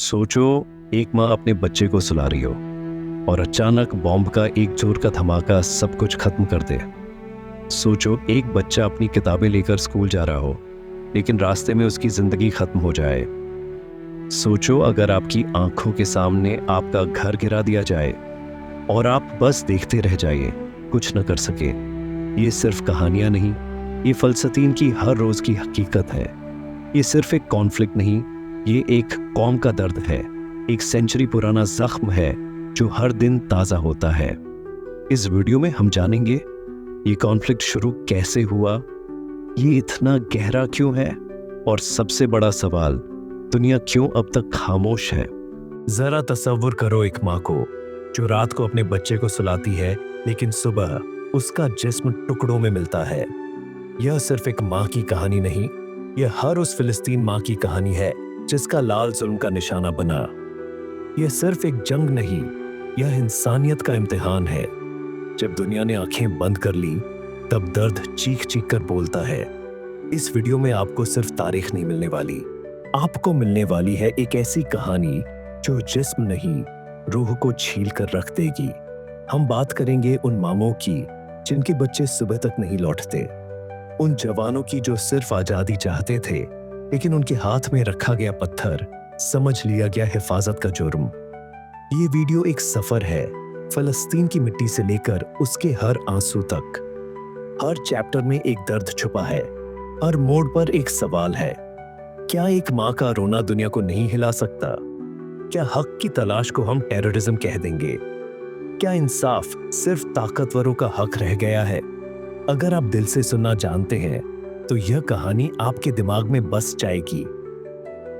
सोचो, एक माँ अपने बच्चे को सुला रही हो और अचानक बॉम्ब का एक जोर का धमाका सब कुछ खत्म कर दे। सोचो, एक बच्चा अपनी किताबें लेकर स्कूल जा रहा हो लेकिन रास्ते में उसकी जिंदगी खत्म हो जाए। सोचो, अगर आपकी आंखों के सामने आपका घर गिरा दिया जाए और आप बस देखते रह जाइए, कुछ न कर सके। ये सिर्फ कहानियां नहीं, ये फलस्तीन की हर रोज की हकीकत है। ये सिर्फ एक कॉन्फ्लिक्ट नहीं, ये एक कौम का दर्द है, एक सेंचुरी पुराना जख्म है जो हर दिन ताजा होता है। इस वीडियो में हम जानेंगे ये कॉन्फ्लिक्ट शुरू कैसे हुआ, ये इतना गहरा क्यों है, और सबसे बड़ा सवाल, दुनिया क्यों अब तक खामोश है। जरा तसव्वुर करो एक माँ को जो रात को अपने बच्चे को सुलाती है लेकिन सुबह उसका जिस्म टुकड़ों में मिलता है। यह सिर्फ एक माँ की कहानी नहीं, यह हर उस फिलिस्तीन माँ की कहानी है जिसका लाल जुल्म का निशाना बना। यह सिर्फ एक जंग नहीं, यह इंसानियत का इम्तिहान है। जब दुनिया ने आंखें बंद कर ली तब दर्द चीख चीख कर बोलता है। इस वीडियो में आपको सिर्फ तारीख नहीं मिलने वाली, आपको मिलने वाली है एक ऐसी कहानी जो जिस्म नहीं, रूह को छील कर रख देगी। हम बात करेंगे उन मामों की जिनके बच्चे सुबह तक नहीं लौटते, उन जवानों की जो सिर्फ आजादी चाहते थे लेकिन उनके हाथ में रखा गया पत्थर समझ लिया गया हिफाजत का जुर्म। ये वीडियो एक सफर है फलस्तीन की मिट्टी से लेकर उसके हर आंसू तक। हर चैप्टर में एक दर्द छुपा है, हर मोड़ पर एक सवाल है। क्या एक माँ का रोना दुनिया को नहीं हिला सकता? क्या हक की तलाश को हम टेररिज्म कह देंगे? क्या इंसाफ सिर्फ ताकतवरों का हक रह गया है? अगर आप दिल से सुनना जानते हैं तो यह कहानी आपके दिमाग में बस जाएगी।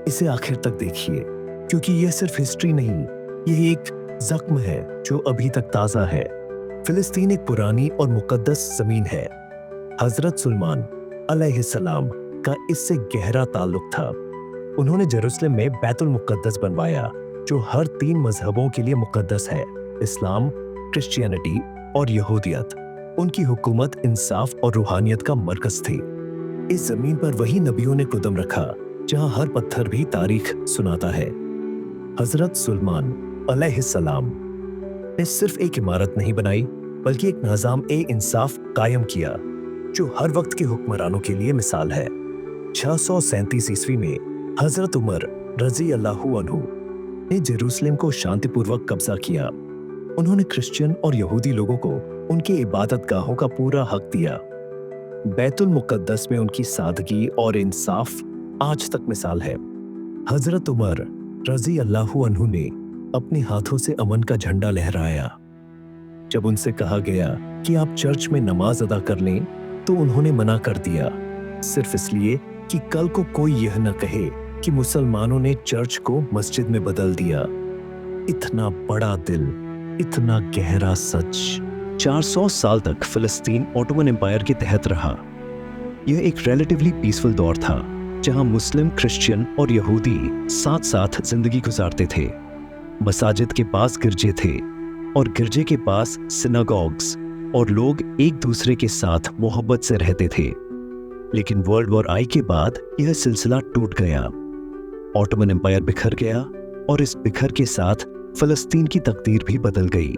इसे आखिर तक देखिए, क्योंकि यह सिर्फ हिस्ट्री नहीं, यह एक जख्म है जो अभी तक ताजा है। फिलिस्तीन एक पुरानी और मुकद्दस जमीन है। हजरत सुलेमान अलैहिस्सलाम का इससे गहरा ताल्लुक था। उन्होंने जेरूसलम में बैतुल मुकद्दस बनवाया जो हर 3 मजहबों के लिए मुकद्दस है, इस्लाम, क्रिश्चियनिटी और यहूदियत। उनकी हुकूमत इंसाफ और रूहानियत का मरकज थी। इस जमीन पर वही नबियों ने कदम रखा जहां हर पत्थर भी तारीख सुनाता है। हजरत सुलेमान अलैहिस्सलाम ने सिर्फ एक इमारत नहीं बनाई बल्कि एक निज़ाम ए इंसाफ कायम किया जो हर वक्त के हुक्मरानों के लिए मिसाल है। 637 ईस्वी में हजरत उमर रजी अल्लाहु अन्हु ने जेरूसलम को शांतिपूर्वक कब्जा किया। उन्होंने क्रिश्चियन और यहूदी लोगों को उनकी इबादत गाहों का पूरा हक दिया। बैतुल मुकद्दस में उनकी सादगी और इंसाफ आज तक मिसाल है। हजरत उमर रजी अल्लाहु अन्हु ने अपने हाथों से अमन का झंडा लहराया। जब उनसे कहा गया कि आप चर्च में नमाज अदा कर लें तो उन्होंने मना कर दिया, सिर्फ इसलिए कि कल को कोई यह न कहे कि मुसलमानों ने चर्च को मस्जिद में बदल दिया। इतना बड़ा दिल, इतना गहरा सच। 400 साल तक फिलिस्तीन ओटोमन एम्पायर के तहत रहा। यह एक रिलेटिवली पीसफुल दौर था जहां मुस्लिम, क्रिश्चियन और यहूदी साथ साथ जिंदगी गुजारते थे। मसाजिद के पास गिरजे थे और गिरजे के पास सिनागॉग्स, और लोग एक दूसरे के साथ मोहब्बत से रहते थे। लेकिन वर्ल्ड वॉर आई के बाद यह सिलसिला टूट गया। ओटोमन एम्पायर बिखर गया और इस बिखर के साथ फिलिस्तीन की तकदीर भी बदल गई।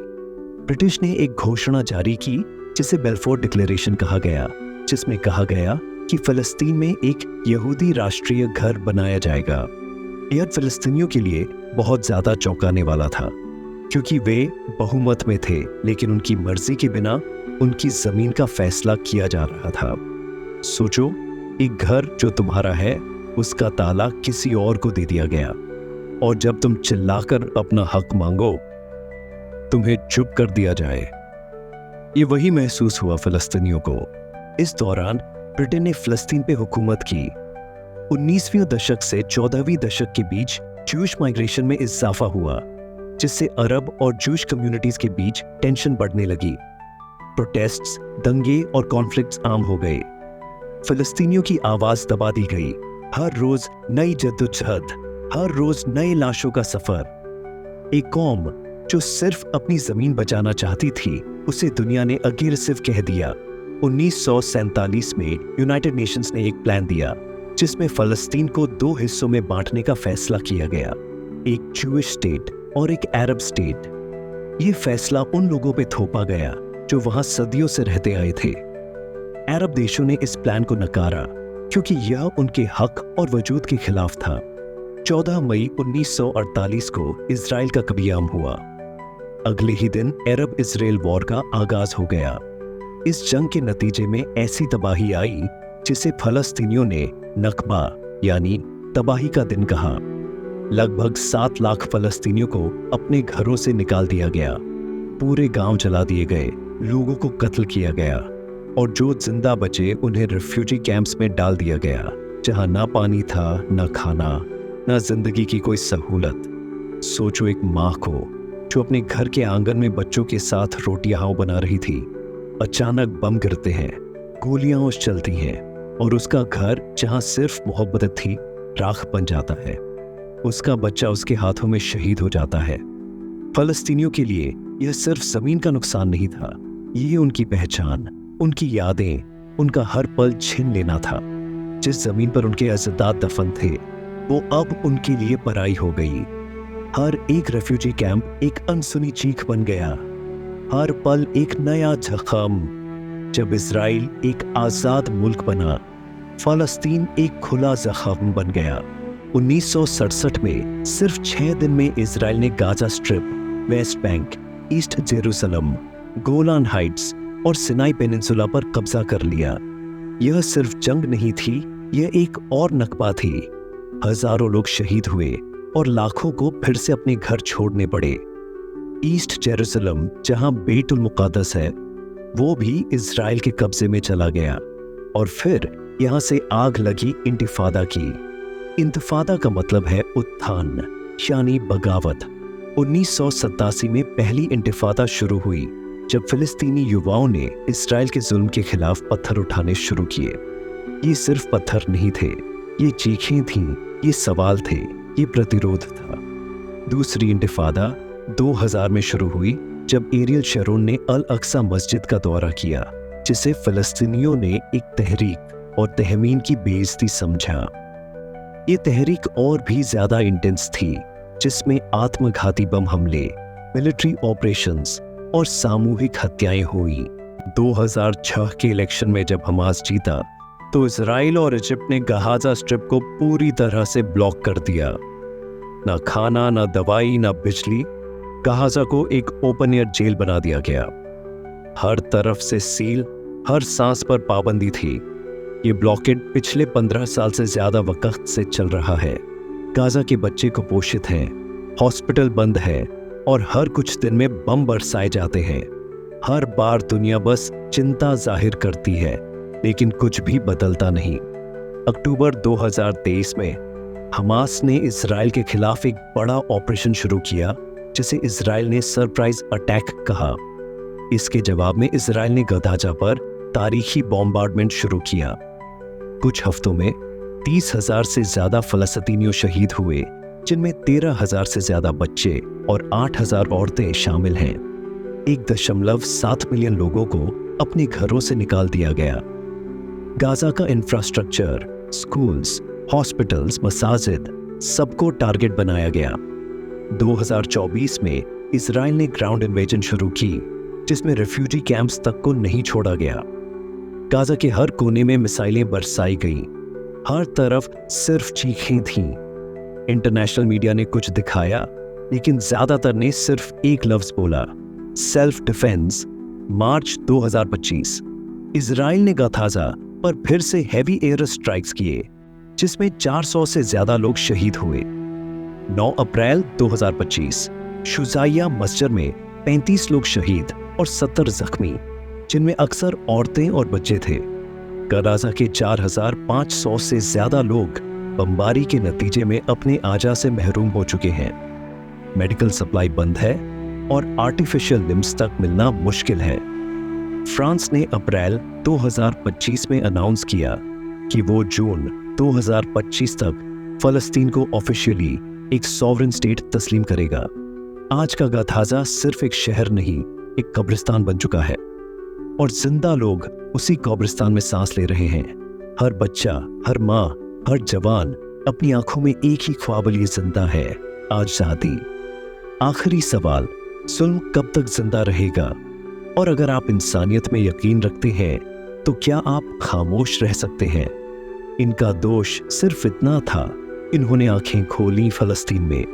ब्रिटिश ने एक घोषणा जारी की जिसे बेल्फोर डिक्लेरेशन कहा गया, जिसमें कहा गया कि फिलिस्तीन में एक यहूदी राष्ट्रीय घर बनाया जाएगा। यह फिलिस्तीनियों के लिए बहुत ज्यादा चौंकाने वाला था क्योंकि वे बहुमत में थे, लेकिन उनकी मर्जी के बिना उनकी जमीन का फैसला किया जा रहा था। सोचो, एक घर जो तुम्हारा है उसका ताला किसी और को दे दिया गया, और जब तुम चिल्लाकर अपना हक मांगो तुम्हें चुप कर दिया जाए। ये वही महसूस हुआ फिलिस्तीनियों को। इस दौरान ब्रिटेन ने फिलिस्तीन पे हुकूमत की। 19वीं दशक से 14वीं दशक के बीच जूश माइग्रेशन में इजाफा हुआ, जिससे अरब और जूश कम्युनिटीज के बीच टेंशन बढ़ने लगी। प्रोटेस्ट्स, दंगे और कॉन्फ्लिक्ट्स आम हो गए। फिलिस्तीनियों की आवाज दबा दी गई। हर रोज नई जद्दोजहद, हर रोज नए लाशों का सफर। एक कौम जो सिर्फ अपनी जमीन बचाना चाहती थी, उसे दुनिया ने अग्रेसिव कह दिया। 1947 में यूनाइटेड नेशंस ने एक प्लान दिया जिसमें फलस्तीन को 2 हिस्सों में बांटने का फैसला किया गया। एक ज्यूइश स्टेट और एक अरब स्टेट। ये फैसला उन लोगों पे थोपा गया जो वहां सदियों से रहते आए थे। अरब देशों ने इस प्लान को नकारा क्योंकि यह उनके हक और वजूद के खिलाफ था। 14 मई 1948 को इजराइल का कब्ज़ा हुआ। अगले ही दिन अरब इजराइल वॉर का आगाज हो गया। इस जंग के नतीजे में ऐसी तबाही आई जिसे फलस्तीनियों ने नकबा यानी तबाही का दिन कहा। लगभग 7 लाख फलस्तीनियों को अपने घरों से निकाल दिया गया। पूरे गांव जला दिए गए, लोगों को कत्ल किया गया और जो जिंदा बचे उन्हें रिफ्यूजी कैंप्स में डाल दिया गया, जहां ना पानी था, ना खाना, ना जिंदगी की कोई सहूलत। सोचो एक माँ को जो अपने घर के आंगन में बच्चों के साथ रोटियां बना रही थी, अचानक बम गिरते हैं, गोलियां चलती हैं और उसका घर जहां सिर्फ मोहब्बत थी राख बन जाता है। उसका बच्चा उसके हाथों में शहीद हो जाता है। फलस्तीनियों के लिए यह सिर्फ जमीन का नुकसान नहीं था, ये उनकी पहचान, उनकी यादें, उनका हर पल छीन लेना था। जिस जमीन पर उनके अज़दाद दफन थे वो अब उनके लिए पराई हो गई। हर एक रेफ्यूजी कैंप एक अनसुनी चीख बन गया, हर पल एक नया जख्म। जब इजराइल एक आजाद मुल्क बना, फलस्तीन एक खुला जख्म बन गया। 1967 में सिर्फ 6 दिन में इजराइल ने Gaza strip, West Bank, east Jerusalem, Golan Heights और सिनाई पेनिनसुला पर कब्जा कर लिया। यह सिर्फ जंग नहीं थी, यह एक और नकबा थी। हजारों लोग शहीद हुए और लाखों को फिर से अपने घर छोड़ने पड़े। ईस्ट जेरूसलम, जहां बेतुल मुक़द्दस है, वो भी इजराइल के कब्जे में चला गया और फिर यहां से आग लगी इंतिफादा की। इंतिफादा का मतलब है उत्थान यानी बगावत। 1987 में पहली इंतिफादा शुरू हुई जब फिलिस्तीनी युवाओं ने इजराइल के जुल्म के खिलाफ पत्थर उठाने शुरू किए। ये सिर्फ पत्थर नहीं थे, ये चीखें थीं, ये सवाल थे, ये प्रतिरोध था। दूसरी इंतिफादा 2000 में शुरू हुई जब एरियल शरोन ने अल अक्सा मस्जिद का दौरा किया, जिसे फिलिस्तीनियों ने एक तहरीक और तहमीन की बेइज्जती समझा। ये तहरीक और भी ज्यादा इंटेंस थी, जिसमें आत्मघाती बम हमले, मिलिट्री ऑपरेशंस और सामूहिक हत्याएं हुई। 2006 के इलेक्शन में जब हमास जीता तो इजराइल और इजिप्ट ने गाजा स्ट्रिप को पूरी तरह से ब्लॉक कर दिया। ना खाना, ना दवाई, ना बिजली। गाजा को एक ओपन एयर जेल बना दिया गया। हर तरफ से सील, हर सांस पर पाबंदी थी। ये ब्लॉकेड पिछले 15 साल से ज्यादा वक्त से चल रहा है। गाजा के बच्चे कुपोषित हैं, हॉस्पिटल बंद है और हर कुछ दिन में बम बरसाए जाते हैं। हर बार दुनिया बस चिंता जाहिर करती है, लेकिन कुछ भी बदलता नहीं। अक्टूबर 2023 में हमास ने इजराइल के खिलाफ एक बड़ा ऑपरेशन शुरू किया, जिसे इजराइल ने सरप्राइज अटैक कहा। इसके जवाब में इजराइल ने गाजा पर तारीखी बॉम्बार्डमेंट शुरू किया। कुछ हफ्तों में 30,000 से ज्यादा फलस्तीनियों शहीद हुए, जिनमें 13,000 से ज्यादा बच्चे और 8,000 औरतें शामिल हैं। 1.7 मिलियन लोगों को अपने घरों से निकाल दिया गया। गाजा का इंफ्रास्ट्रक्चर, स्कूल्स, हॉस्पिटल्स, मसाजिद, सबको टारगेट बनाया गया। 2024 में इजराइल ने ग्राउंड इन्वेजन शुरू की, जिसमें रिफ्यूजी कैंप्स तक को नहीं छोड़ा गया। गाजा के हर कोने में मिसाइलें बरसाई गईं, हर तरफ सिर्फ चीखें थीं। इंटरनेशनल मीडिया ने कुछ दिखाया, लेकिन ज्यादातर ने सिर्फ एक लफ्ज बोला, सेल्फ डिफेंस। मार्च 2025 इजराइल ने गाजा पर फिर से हैवी एयर स्ट्राइक्स किए, जिसमें 400 से ज्यादा लोग शहीद हुए। 9 अप्रैल 2025 शुजाइया मस्जिद में 35 लोग शहीद और 70 जख्मी, जिनमें अक्सर औरतें और बच्चे थे। गाजा के 4,500 से ज्यादा लोग बमबारी के नतीजे में अपने आजा से महरूम हो चुके हैं। मेडिकल सप्लाई बंद है और आर्टिफिशियल लिम्स तक मिलना मुश्किल है। फ्रांस ने अप्रैल 2025 में अनाउंस किया कि वो जून 2025 तक फलस्तीन को ऑफिशियली एक सॉवरेन स्टेट तस्लीम करेगा। आज का गाजा सिर्फ एक शहर नहीं, एक कब्रिस्तान बन चुका है और जिंदा लोग उसी कब्रिस्तान में सांस ले रहे हैं। हर बच्चा, हर माँ, हर जवान अपनी आंखों में एक ही ख्वाब लिए जिंदा है, आजादी। आखिरी सवाल, जुल्म कब तक जिंदा रहेगा? और अगर आप इंसानियत में यकीन रखते हैं तो क्या आप खामोश रह सकते हैं? इनका दोष सिर्फ इतना था, इन्होंने आंखें खोली फलस्तीन में।